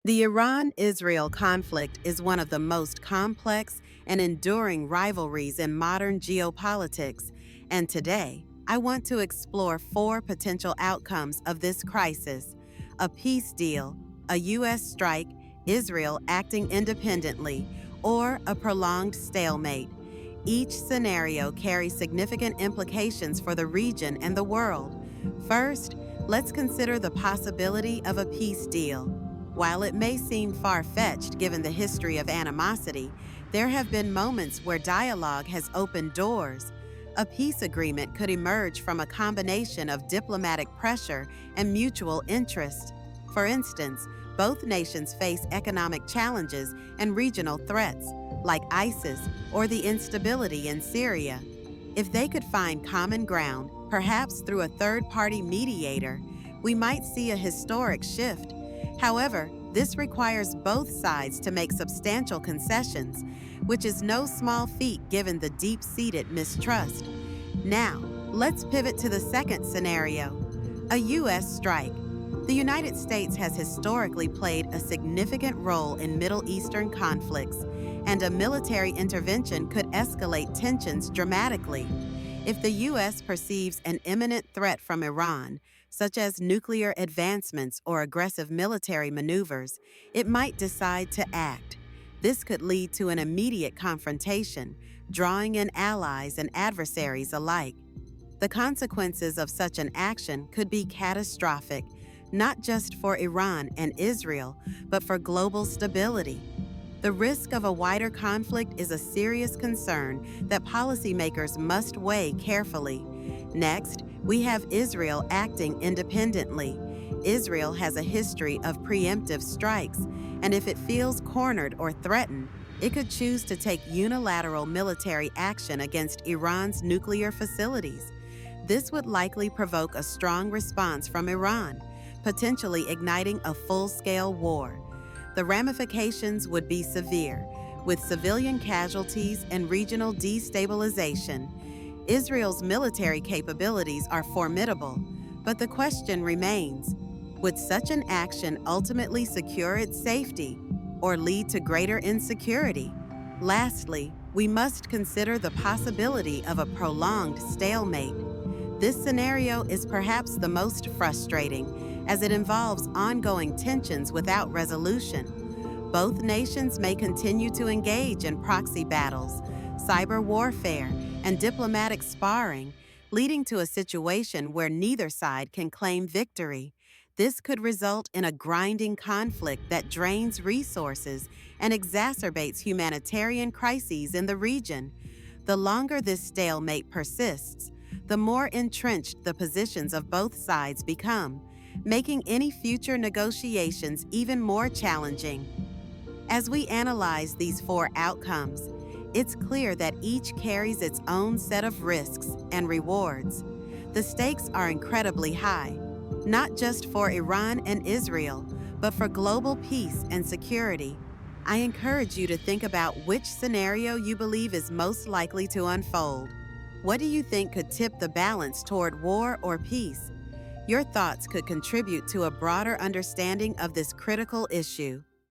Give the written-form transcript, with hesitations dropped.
The Iran-Israel conflict is one of the most complex and enduring rivalries in modern geopolitics, and today, I want to explore four potential outcomes of this crisis: a peace deal, a U.S. strike, Israel acting independently, or a prolonged stalemate. Each scenario carries significant implications for the region and the world. First, let's consider the possibility of a peace deal. While it may seem far-fetched given the history of animosity, there have been moments where dialogue has opened doors. A peace agreement could emerge from a combination of diplomatic pressure and mutual interest. For instance, both nations face economic challenges and regional threats, like ISIS or the instability in Syria. If they could find common ground, perhaps through a third-party mediator, we might see a historic shift. However, this requires both sides to make substantial concessions, which is no small feat given the deep-seated mistrust. Now, let's pivot to the second scenario: a U.S. strike. The United States has historically played a significant role in Middle Eastern conflicts, and a military intervention could escalate tensions dramatically. If the U.S. perceives an imminent threat from Iran, such as nuclear advancements or aggressive military maneuvers, it might decide to act. This could lead to an immediate confrontation, drawing in allies and adversaries alike. The consequences of such an action could be catastrophic, not just for Iran and Israel, but for global stability. The risk of a wider conflict is a serious concern that policymakers must weigh carefully. Next, we have Israel acting independently. Israel has a history of preemptive strikes, and if it feels cornered or threatened, it could choose to take unilateral military action against Iran's nuclear facilities. This would likely provoke a strong response from Iran, potentially igniting a full-scale war. The ramifications would be severe, with civilian casualties and regional destabilization. Israel's military capabilities are formidable, but the question remains: would such an action ultimately secure its safety or lead to greater insecurity? Lastly, we must consider the possibility of a prolonged stalemate. This scenario is perhaps the most frustrating, as it involves ongoing tensions without resolution. Both nations may continue to engage in proxy battles, cyber warfare, and diplomatic sparring, leading to a situation where neither side can claim victory. This could result in a grinding conflict that drains resources and exacerbates humanitarian crises in the region. The longer this stalemate persists, the more entrenched the positions of both sides become, making any future negotiations even more challenging. As we analyze these four outcomes, it's clear that each carries its own set of risks and rewards. The stakes are incredibly high, not just for Iran and Israel, but for global peace and security. I encourage you to think about which scenario you believe is most likely to unfold. What do you think could tip the balance toward war or peace? Your thoughts could contribute to a broader understanding of this critical issue.